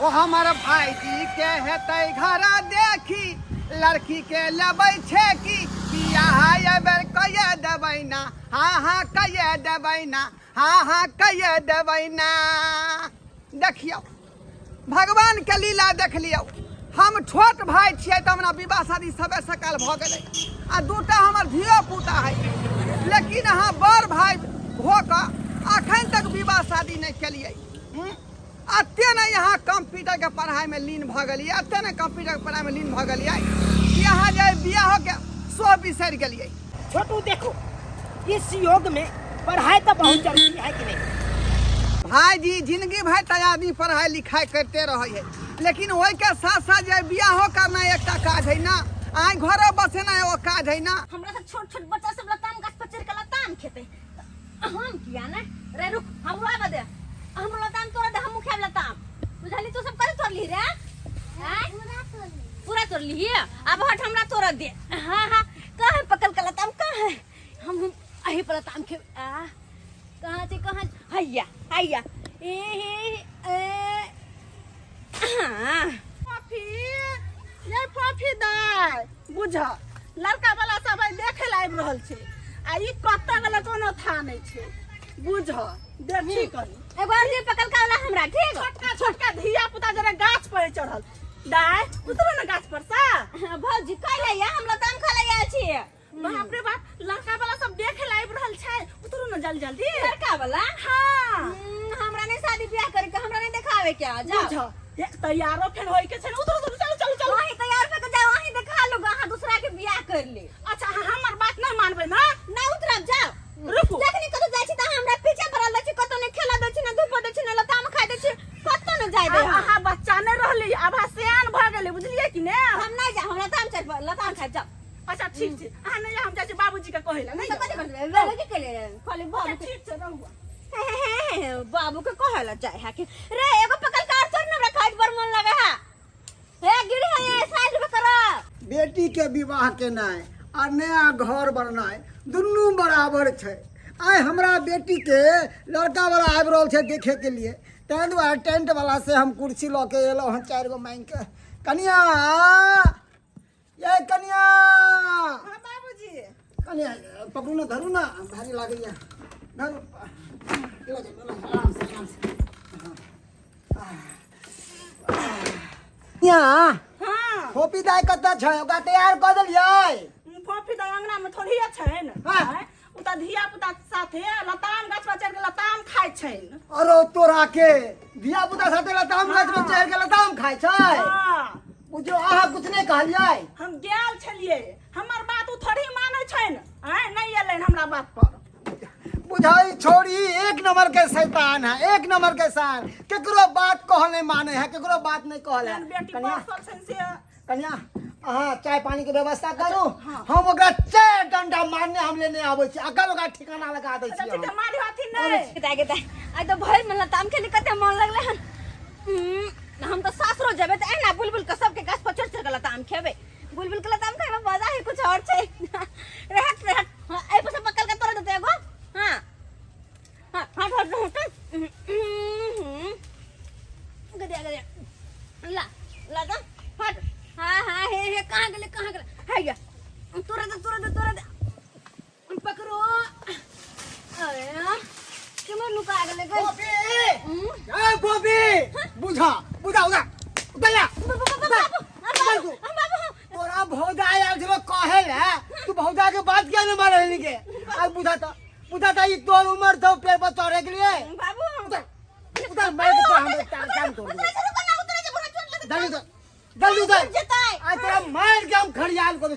ओ हमार भाईजी के हेतै घर देखी लड़की के लेबै छे की बियाह एबेर कये देबै ना हाँ कये देबै ना हाँ कये देबै ना। देखियो भगवान के लीला देख लियो। हम छोट भाई छियै तो हमरा विवाह शादी सबे सकाल भ गेलै आ दूटा हमर धियो पुता है, लेकिन अहाँ बड़ भाई हो कऽ अखन तक विवाह शादी नहीं केलियै। अते ने यहाँ कंप्यूटर के पढ़ाई में लीन भ गेलियै, अते ने कंप्यूटर के पढ़ाई में लीन भ गेलियै कि यहाँ जे बियाह के सो बिसरि गेलियै। छोटू देखो इस युग में पढ़ाई तो बहुत जरूरी है कि नहीं? भाई जी जिंदगी भर तक आदमी पढ़ाई लिखाई करते रहे है, लेकिन वही के साथ साथ जो बियाह करना एक काज है ना, आई घर बसेना एगो काज है ना। हमरा से छोट छोट बच्चा सब लताम गाछ पर चढ़ के लताम खेते, हम किया ना रे रुक हमरा बदे हम लताम तोड़ दे, हम खाब लताम बुझाली। तू सब करे तोड़ ली रे हैं? पूरा तोड़ ली है। अब हट हमरा तोड़ दे। हां कहां पकल के लताम कहां है? हम अही पर लताम खे कहां से कहां हैया हैया फाफी दाय बुझ लड़का वाला सब देखे ला आबि रहल छै आ ई कत्ता वाला कोनो था नहीं छै बुझ देखी कनी एगो और पकल का वाला हमरा ठीक छोटका छोटका धिया पुता जरा गाछ पर चढ़ल दाय उतरो ना गाछ पर सा भौजी काहे या हम लताम खा ले आयल छी। बाप रे बाप लड़का वाला सब देखे ला आबि रहल छै, उतरो ना जल्दी जल्दी। लड़का वाला हां हमरा नहीं शादी ब्याह करे के, हमरा नहीं देखावे के। जा बुझ तैयारो फेर होय के छै, उतरो चल चल चल वही तैयार पे जाओ, वही देखा लो वहां दूसरा के बियाह कर ले। अच्छा हमर बात नहीं मानबे ना? ना उतरब जाओ रुकू देखनी कतो जाय छी त हमरा पीछे पड़ल छी, कतो ने खेला दै छी ना धूप दै छी ना लताम खाइ दै छी, कतो न जाय दे। अहाँ बच्चा नहीं रहली अब सियान भ गेले बुझलिए कि ने? हम नहीं जा, हम लताम चढ़ लताम खाइ जाओ। अच्छा ठीक छै अहाँ नहीं हम जाय छी बाबूजी के कहे ला नहीं तो कथि करबे वे की केले खाली बाबू के ठीक छै रहुआ बाबू के कहला चाहे है कि रे एगो पकल कार छोड़ ना खाइ पर मन लगे है। हे गिरी है साइड में करा। बेटी के विवाह केनाइ आ नया घर बननाइ दुनू बराबर छै। आइ हमरा बेटी के लड़का वाला आबि रहल छै देखे के लिए, ताहि दुआरे टेंट वाला से हम कुर्सी लऽ के एलहुँ हँ 4 गो मांगि के। कनिया ये कनिया हां बाबूजी कनिया पकड़ू ना, धरू ना, भारी लागैया, धरू आराम से आराम से। यहाँ हां फोपी दाय कतऽ छै? ओकरा तैयार कऽ देलियै? फोफी द अंगना में थोड़ी छै न। हाँ। उता धिया पुता साथे लताम गाछ पर चढ़ के लताम खाइ छै। अरे तोरा के धिया पुता साथे लताम गाछ पर चढ़ के लताम खाइ छै? हां बुझो अहाँ कुछ नहीं कहलियै। हम गेल छलिए, हमर बात उ थोड़ी मानै छै न, नहीं एलै हमरा बात पर। बुझाई छोड़ी एक नंबर के शैतान है, एक नंबर के शान। केकरो बात कहल नहीं माने है, केकरो बात नहीं कहल है। बेटी कन्या बसल छै से कन्या अहाँ चाय पानी के व्यवस्था करू, हम ओकरा 4 डंडा मारने हम लेने आबै छी, अगर ओकरा ठिकाना लगा दै छी। ठीक मारी हाथी नहीं गदा गदा आज तो भर में लताम खेले कते मन लगले हन। हम तो सासुरो जेबे त एना बुलबुल के सबके गाछ पर चढ़ चढ़ के लताम खेबे। बुलबुल के लताम खाए में मजा है कुछ और छै। रहत रहत ए पर से पकल के तोड़ देते एगो। हां हां हट गदा गदा ला जा हट। हां हे कहां गेले हैया तोड़ दे पकड़ो। अरे केमन लुका गेले गई बॉबी ए बॉबी बुझा उधर उधर तोरा भौजा आयल छलो कहे ले, तू भौजा के बात क्या न मारे लिखे? आज बुझाता ये तोर उम्र तो पेड़ पर चढ़े के लिए बाबू उधर मार के तो हम काम तोड़ दे। जल्दी आज तेरा मार के हम खड़ियाल को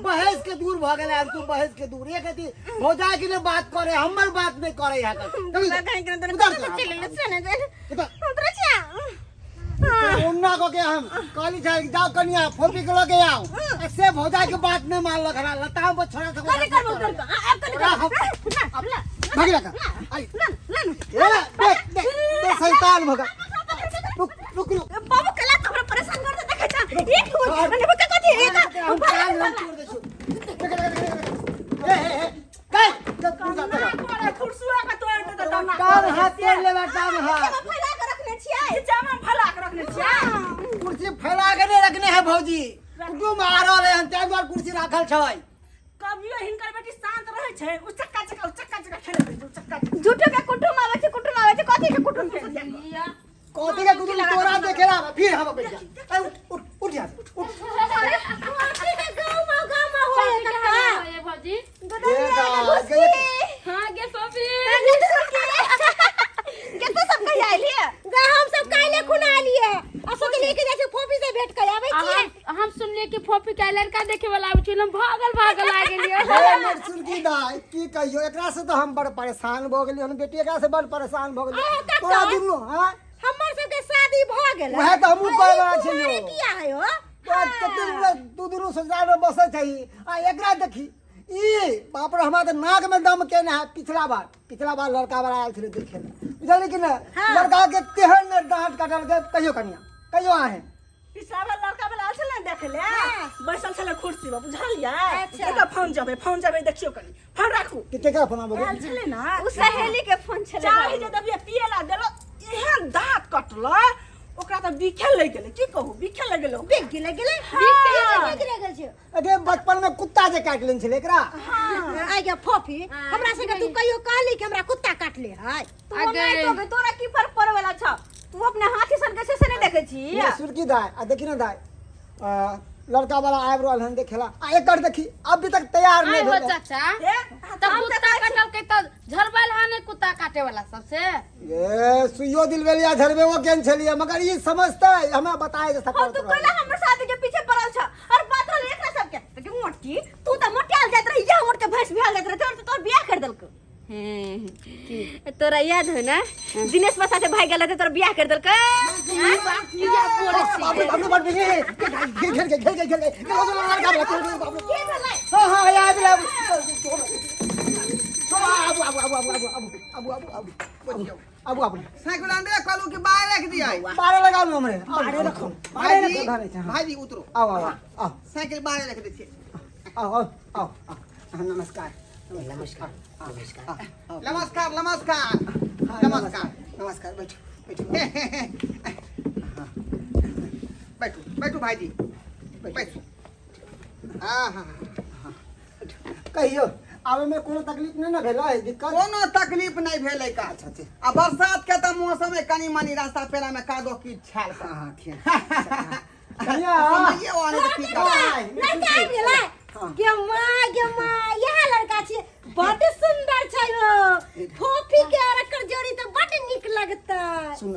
बहस के दूर भ गेले। अब तू बहस के दूर ये कहती भौजा के लिए बात करे, हमर बात नहीं करे यहाँ उन्ना को के हम काली जाए जाओ कनिया फोपी के लगे आओ ऐसे भौजा के बात नहीं मान लग रहा लताम पर छोड़ा सको भाग लगा आई देख शैतान भगा रुक बाबू कला हमरा परेशान कर दे देखे जा एक मैंने बका कथि रे हम कान हम तोड़ दे ए खुरसुआ का तोड़ दे कान हाथ तोड़ ले बेटा हाथ फैला के रखने छियै भौजी तू मारो ले हम तेरे द्वार कुर्सी राखल छै कभियो हिनकर बेटी शांत रहे छै उ चक्का चक्का खेले छै चक्का झूठो के कुटुम आवे छै कथी के कुटुम के कोती के कुटुम तोरा देखेला फिर हम बैठ जा उठ जा उठ अरे कथी के गांव में होए ये भौजी हां गे पपी केते सब कहि आइली गे हम सब काइले खुना आइलिए असो के लेके जाय छै फोफी से भेंट कर आबै छियै हम सुनलिए कि फोफी का लड़का देखे वाला आबै छै हम भागल आ गेलिए हे सुरकी दाई की कहियो एकरा से तो हम बड़ परेशान भ गेलिए हम बेटी एकरा से बड़ परेशान भ गेलिए तोरा दुनु हां हमर सब के शादी भ गेल वहे त हमहु कहबा छियो किया है हो तू दुनु संसार में बसै छै आ एकरा देखी ई बाप रे हमरा त नाक में दम केने है पिछला बार लड़का वाला आयल छले देखे बुझली कि ना लड़का के तेहन ने डांट काटल के कहियो आहे पिछला बार लड़का वाला आयल छले देखे ले बैसल छले कुर्सी पर बुझलियै एका फोन जबे देखियो कनी फोन राखू केकरा फोन आबे आयल छले ना उ सहेली के फोन छले चाहे जे दबिए पियला देलो एहन दांत कटलो ओकरा त बिखे लग गेलै की कहू बिखे लग गेलै बिख गेले गेल छै अरे बचपन में कुत्ता जे काट लेन छले एकरा आ गया फोफी हमरा से तू कहियो कहली कि हमरा कुत्ता काट ले है तू नहीं तो तोरा की फर्क पड़े वाला छ तू अपने हाथी सन कैसे से नहीं देखे छी ये सुरकी दाई आ देखी ना दाई लड़का वाला आब रहल हन देखेला आ एकर देखी अभी तक तैयार नहीं हो भेल चाचा तब कुत्ता काटल के त झरबल हाने कुत्ता काटे वाला सबसे ये सुइयो दिलवेलिया झरबे वो केन छलिए मगर ई समझता है हमें बताए जैसा और तू कहला हमर शादी के पीछे पड़ल छ और बात रहल एकरा सब के कि मोटकी तू त मोटियाल जात रही या मोट के भैंस बिहाल जात रही तोर बियाह कर देलक तोरा याद हो ना दिनेश बसा से भाई गेल तोर बियाह कर देलक बाबू बड़ बिगे घेर लड़का हां हां याद ला अब साइकिल दे कलू के बाहर रख दिया बारे लगा लो हमरे बारे रखो भाई उतरो आओ साइकिल बाहर रख दे छे आओ नमस्कार बैठो भाईजी बैठो कहियो आवे में कोनो तकलीफ नहीं ना भेला है दिक्कत कोनो तकलीफ नहीं भेलै का अच्छा आ बरसात के त मौसम में कनी मनी रास्ता पेरा में कादो की छाल हां ठीक कनिया ये वाले की नहीं काहे गेला गे मां यह लड़का छी बड़ सुंदर छै हो फोफी के और कर जोड़ी तो बड़ निक लगता सुन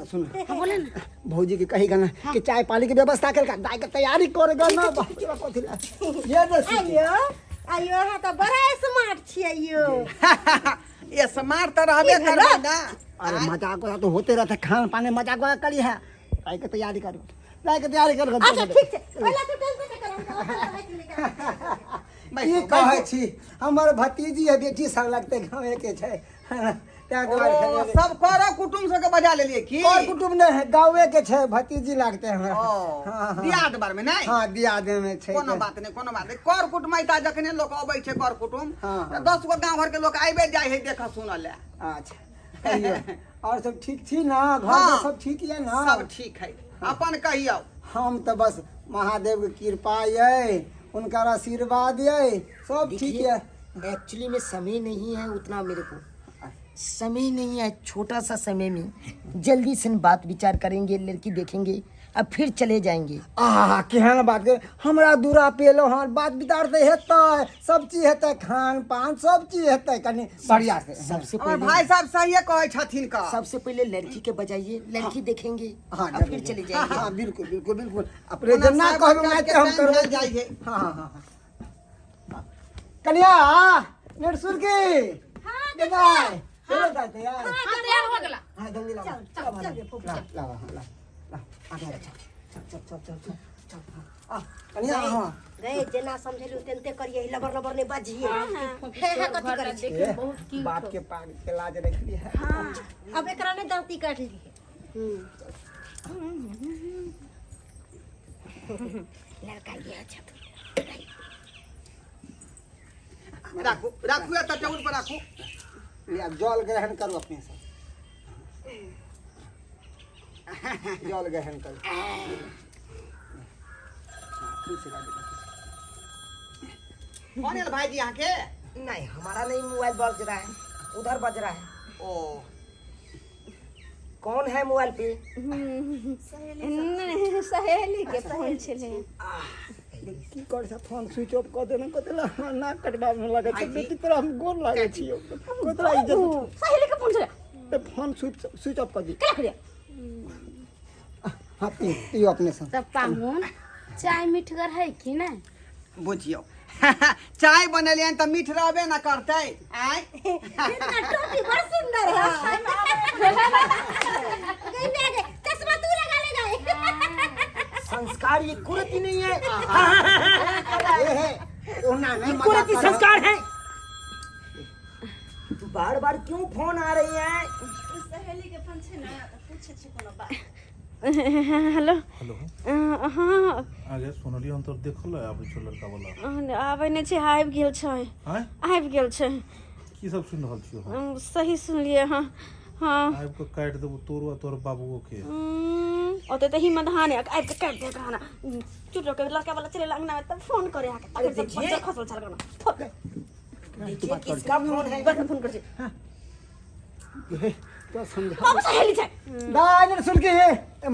बोले ना भौजी के कही गना कि चाय पानी की व्यवस्था कर का दाई के तैयारी कर गना बाकी कथिला ये न आयो हा तो बड़ा स्मार्ट छी आयो ये स्मार्ट त रहबे करबे ना अरे मजाक तो होते रहते खान पानी मजाक करी है दाई के तैयारी कर अच्छा ठीक छै पहले तो टेंशन कर ई कहै छी हमर भतीजी है बेटी सब लगते गांव के छै सब करो कुटुम से के बजा लेलिए की और कुटुम नहीं है गांवे के छै भतीजी लागते हमरा दियाद बार में नहीं हां दियाद में छै कोनो बात नहीं कर कुटुमैता जखने लोग आबै छै कर कुटुम हाँ। 10 गो गांव भर के लोग आइबे जाय है देख सुन ले अच्छा कहियो और सब ठीक छी ना घर में सब ठीक है ना सब ठीक है अपन कहियो हम तो बस महादेव की कृपा है उनका आशीर्वाद है सब ठीक है एक्चुअली में समय नहीं है उतना मेरे को समय नहीं है छोटा सा समय में जल्दी से बात विचार करेंगे लड़की देखेंगे अब फिर चले जाएंगे केहन बात कर हमरा दूरा पेलो हां बात विचार से हेतै सब चीज हेतै खान पान सब चीज हेतै कनी बढ़िया से सबसे और पहले भाई साहब सही कहै छथिन का सबसे पहले लड़की के बजाइए लड़की देखेंगे हां अब फिर चले जाएंगे हां बिल्कुल अपने जन्ना कहबे मैं हम कर जाय है हां कन्या नरसुर के हां देखाय चलो जाते यार हां तैयार हो गेला हां जल्दी लाओ चल कन्या हां गए जेना समझलू तेनते करिए लबर लबर ने बाजिए हे कथि करे छी बहुत की बाप के पाग के लाज रखली है हां अब एकरा ने दांती काट ली लड़का ये अच्छा राखू या टेबल पर राखू या जल ग्रहण करो अपने से जल ग्रहण करो कौन है भाई जी यहाँ के? नहीं हमारा नहीं मोबाइल बज रहा है, उधर बज रहा है। ओ कौन है मोबाइल पे? सहेली के फोन छले। की कर से फोन स्विच ऑफ कर देना कतला ना कटवा में लगे छै बेटी तोरा हम गोर लागे छियो कतला इज्जत सहेली के फोन छले पे फोन स्विच ऑफ कर दी। क्या करिया? हां पियो अपने से। तब पाहुन चाय मीठगर है कि नहीं? बुझियो चाय बनलियन त मीठ रहबे न करतै। आय इतना टोपी बड़ सुंदर है। गई ले चश्मा तू लगा ले जाए। संस्कार ये कुर्ती नहीं है, ये है ओना नहीं कुर्ती संस्कार है। तू बार बार क्यों फोन आ रही है? सहेली के फोन छे ना पूछे छी कोनो बात। हेलो हेलो हाँ आगे सुनली हम तो देखल है आबै छ लड़का वाला आबै ने छै आबि गेल छै हैं आबि गेल छै की सब सुन रहल छियो हम सही सुनलिए हाँ हाँ आबि के काट देबो तोरो आ तोर बाबूओ के ओते त हिम्मत हाने आबि के काट दे गाना चुट के लड़का वाला चले अंगना में तब फोन करे आके अरे तब देखिए। बच्चा खसल छल गाना फोन देखिए किसका फोन है? बस फोन कर छी तो समझा बाबू सहेली छै दान सुन के ए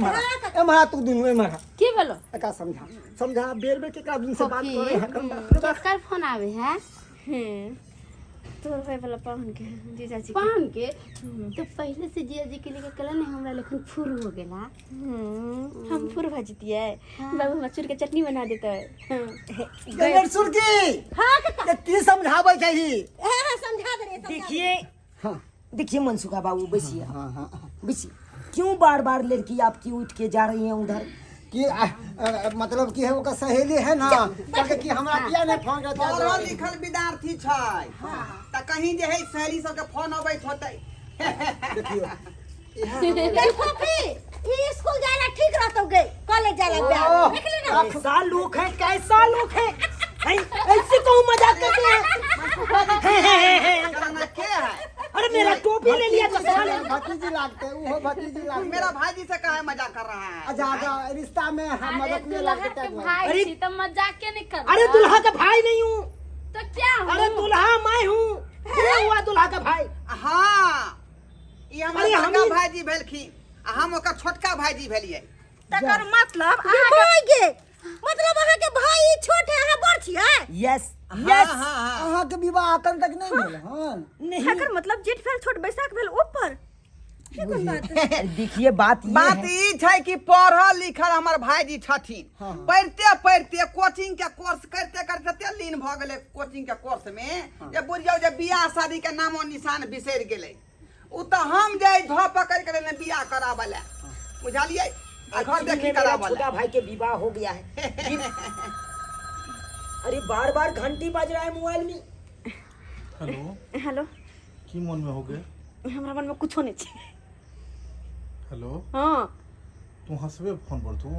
मारा तू दुनु ए मारा की भेलो का समझा बेर बेर के का दिन से बात करे है केकर फोन आवे है तोर भाई वाला पाहुन के जीजा जी पाहुन के तो पहले से जीजा जी के लिए कला नहीं हमरा लेकिन फुर हो गेला हम फुर भजतिए बाबू मचूर के चटनी बना देते गैर सुन के हां का की समझाबै छी। हां समझा दे रे। देखिए हां देखिए मनसुखा बाबू बैसिए हां हां बैसिए। क्यों बार बार लड़की आपकी उठ के जा रही है उधर? कि मतलब की है ओकर सहेली है ना कहके कि हमरा किया नहीं फोन करता पढ़ल लिखल विद्यार्थी छै त कहीं जे है सहेली सब के फोन अबैत होतै। देखियो देखो भी ये स्कूल जाना ठीक रहतो गई कॉलेज जाना प्यार निकले ना। कैसा लोग है, कैसा लोग है? ऐसे कहूँ मजाक करते हैं। कराना के है? अरे मेरा टोपी ले लिया चश्मा ले लिया। भतीजी लागते वो भतीजी लागते मेरा भाईजी से काहे मजाक कर रहा है? ज्यादा रिश्ता में हम मदद में लागते भाई छी तो मजाक के नहीं कर अरे दुल्हा का भाई नहीं हूँ, तो क्या अरे दुल्हा मैं हूँ। क्या हुआ दुल्हा का भाई? हाँ ये हमर अरे बड़का हमी- भाईजी भेलखिन आ हम ओकर छोटका भाईजी भेलियै। तकर मतलब भाई गे मतलब अहाँ के भाई छोट है अहाँ बड़ छियै। यस हाँ यस। हाँ हाँ अहाँ के विवाह अखन तक नहीं भेल हन नहीं तकर मतलब जेठ भेल छोट बैसाख भेल ऊपर। ये कोन बात है? देखिए बात ये बात है। ई छै कि पढ़ल लिखल हमर भाईजी छथिन। हाँ। पढ़ते पढ़ते कोचिंग के कोर्स करते करते एते लीन भ गेलै कोचिंग के कोर्स में जे बुझियौ जे बियाह शादी के नामो निशान बिसरि गेलै। उ त हम जे ध पकड़ के ने बियाह कराबे ले बुझलियै आ घर Actually देखी में मेरा कराबे छोटा ले। भाई के विवाह हो गया है। अरे बार बार घंटी बज रहा है मोबाइल में। हेलो हेलो की मन में हो गए? हमरा मन में कुछो नहीं छै। हेलो हाँ तू हंसबे फोन पर तू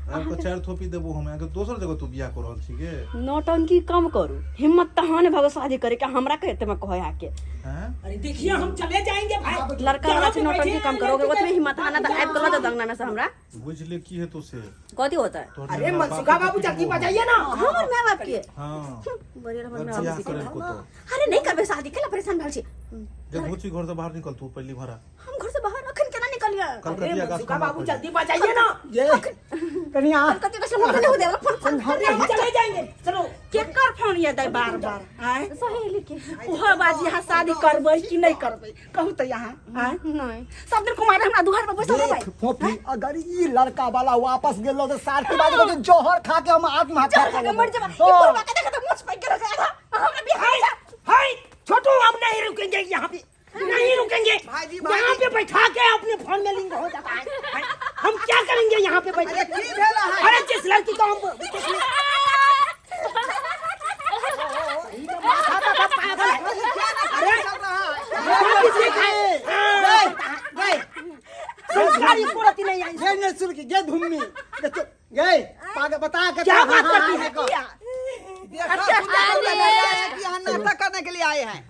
आपको चार थोपी देबो हम आगे दोसर जगह तू बियाह कर रहल छी के नौटंकी कम करू हिम्मत तहाने भगो शादी करे के हमरा कहते में कहे आके हैं अरे देखिए हम चले जाएंगे भाई। लड़का वाला से नौटंकी कम करोगे उतने हिम्मत आना तो ऐप कर दो दंगना में से हमरा बुझ ले की है तो से कथी होता है तोहर अरे माँ बाप मनसुखा के बाबू कुछ जल्दी बोल। बजाइए ना। हमर माँ बाप के हां बरिया हमर माँ बियाह बाप करे को तो अरे नहीं करबे शादी केला परेशान भेल छी जब होची घर से बाहर निकल तू पहली भरा हम घर से बाहर अखन केना निकलिया कल अरे कटिया मनसुखा बाबू जल्दी बजाइए ना। ये कनिया कथी कैसे मुंह नहीं हो देला फोन अरे हम चले जाएंगे चलो। केकर फोन ये दे बार बार आय सहेली के ओहो बाजी यहाँ शादी करबै कि नहीं करबै कहू तो यहाँ आय नहीं सब दिन कुमार हमरा दुहार पर बैसल रहबै। देख फोफी अगर ई लड़का वाला वापस गेलो तो साल के बाद को जोहर खा के हम आत्महत्या चल कर के मर जाबा ये लेबै। बुढ़वा के देखा तो मुझ पे गिर गया हमरा बिहार जा। हाय छोटू हम नहीं रुकेंगे यहाँ पे, नहीं रुकेंगे। भाईजी, यहाँ भाईजी। पे बैठा के अपने फोन में लिंक हो जाता है। हम क्या करेंगे यहाँ पे बैठ अरे की भेल है? अरे जिस लड़की को हम संस्कारी पूरती नहीं आई। ये नहीं सुन के ये धुम्मी देखो ये पागल बता के क्या बात करती है? देखा सुना तो लग रहा है कि यहाँ नाटक करने के लिए आए हैं।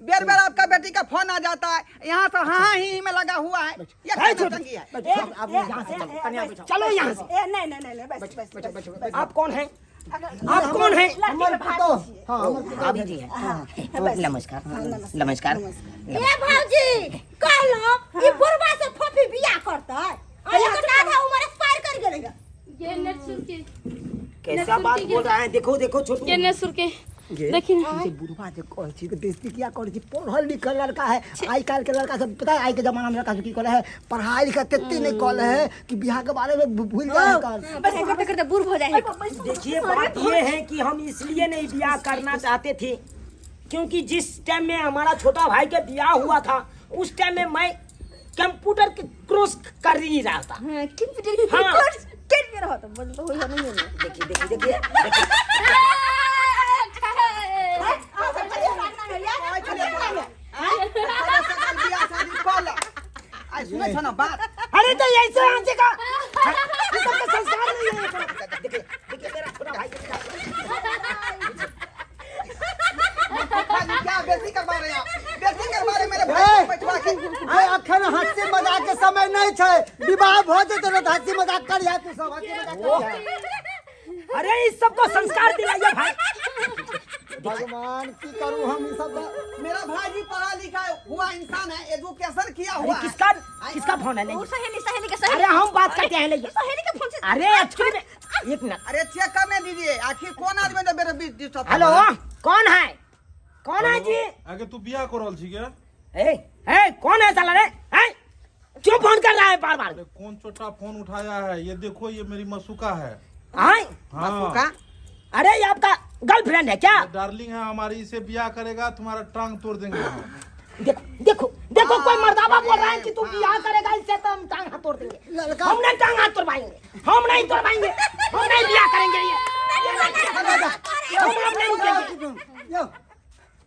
बेर बेर आपका बेटी का फोन आ जाता है, यहाँ तो हाँ ही में लगा हुआ है। ये क्या नौटंकी है? आप यहाँ से चलो, कन्या बैठो। चलो यहाँ से। नहीं बस आप कौन हैं? आप कौन हैं? हमारे हाँ भाभी जी है। नमस्कार नमस्कार। ए भौजी कहलो ई बुढ़वा से फोफी बियाह करता है और एक आधा उम्र एक्सपायर कर गेलै ये नसुर के कैसा बात बोल रहा है? देखो देखो छोटू, ये नसुर के देखिए ये बुढ़वा देखो अच्छी तो बेइज्जती किया कर दी। पढ़ल लिखल लड़का है, आई काल के लड़का सब पता है, आई के जमाना में लड़का की कल है, पढ़ाई लिखा कितनी नहीं कल है कि बिहार के बारे में भूल जाए कर। बस करते करते बूढ़ हो जाए देखिए बात ये है कि हम इसलिए नहीं ब्याह करना चाहते थे क्योंकि जिस टाइम में हमारा छोटा भाई का ब्याह हुआ था उस टाइम में मैं कंप्यूटर के कोर्स कर ही रहा था। कंप्यूटर की हाँ। कोर्स कर रहा था बोल तो होई नहीं देखिए देखिए देखिए सुने छो ना बात। अरे तो ऐसे आंचे का ये सब का संस्कार नहीं है। देखिए देखिए मेरा छोटा भाई क्या बेइज्जती करवा रहे हैं आप? बेइज्जती करवा रहे मेरे भाई को बैठवा के। अखन हंसी मजाक के समय नहीं छे, विवाह भ जेते तो हंसी मजाक करिया तू सब हंसी मजाक करिया। अरे इस सब को संस्कार दिलाइए भाई। भगवान की करूं हम इस सब का? मेरा भाई भी पढ़ा लिखा हुआ इंसान है, एजुकेशन किया अरे हुआ है। किसका किसका फोन है? नहीं सहेली के अरे हम बात करते हैं लेकिन सहेली के फोन से अरे एक्चुअली में एक मिनट। अरे चेक करने दीजिए, आखिर कौन आदमी ने मेरे बीच डिस्टर्ब। हेलो कौन है? कौन है जी? आगे तू बियाह करल छी क्या? ए कौन है साला रे? हैं क्यों फोन कर रहा है बार बार? अरे कौन छोटा फोन उठाया है? ये देखो ये मेरी मसूका है। हाँ हाँ अरे ये आपका गर्लफ्रेंड है क्या? ये डार्लिंग है हमारी, इसे बियाह करेगा तुम्हारा टांग तोड़ देंगे हम। देखो देखो देखो कोई मर्दाबा बोल रहा है कि तू बियाह करेगा इससे तो हम टांग हाथ तोड़ देंगे। हम नहीं टांग हाथ तोड़वाएंगे, हम नहीं तोड़वाएंगे, हम नहीं बियाह करेंगे। ये हम नहीं रुकेंगे।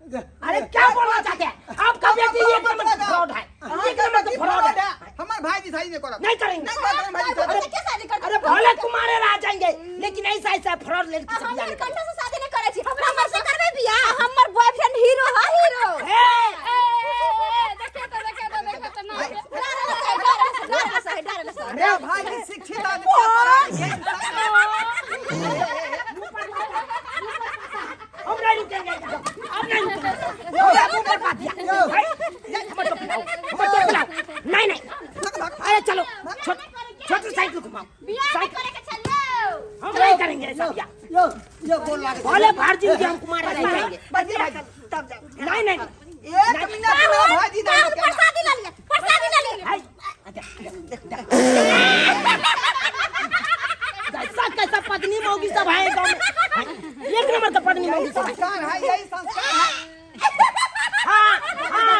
अरे क्या बोलना चाहते हैं? आपका बेटी एक नंबर का फ्रॉड है, एक नंबर का फ्रॉड है। हमारे भाई जी सही नहीं करो। नहीं करेंगे। नहीं करेंगे भाई जी अरे शादी। शादी कर अरे भले तुम्हारे रह जाएंगे लेकिन ऐसा ऐसा फ्रॉड लड़की से बियाह हमर नहीं कंठा से शादी नहीं करे छी हमर से करबे बियाह हमर बॉयफ्रेंड हीरो है हीरो देखिए तो ना मेरा भाई जी शिक्षित आदमी है। हम नहीं रुकेंगे, हम नहीं रुकेंगे। ये मुंह पर बात दिया। ये हमर तो पिलाओ, हमर तो पिलाओ। नहीं नहीं अरे चलो छोटी साइकिल घुमाओ। बियाह करे के चलो हम नहीं करेंगे ऐसा बियाह। यो कौन लागे? भले भारती जी हम कुमार नहीं करेंगे। तब जाओ नहीं नहीं एक मिनट मेरा भाई जी नहीं कहना। प्रसादी ला लिया प्रसादी ला लिया हाय कैसा कैसा पत्नी मौगी सब है गाँव में। एक नंबर का पत्नी मौगी सब है। संस्कार है, यही संस्कार है। हाँ हाँ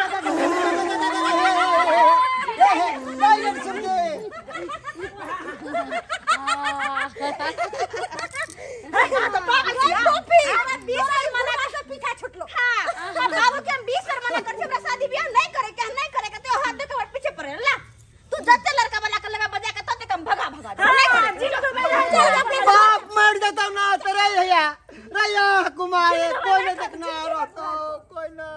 टोपी अरे 20 साल मना कर से पीछा छुटलो हां बाबू के हम 20 साल मना कर हमरा शादी बियाह नहीं करे के नहीं करे के तो हाथ के पीछे पड़े ला तू जत्ते लड़का वाला के लगा बजा के तते कम भगा नहीं करे जी लोग बाप मर जाता ना तेरे भैया रैया कुमार कोई नहीं देखना रहता कोई ना।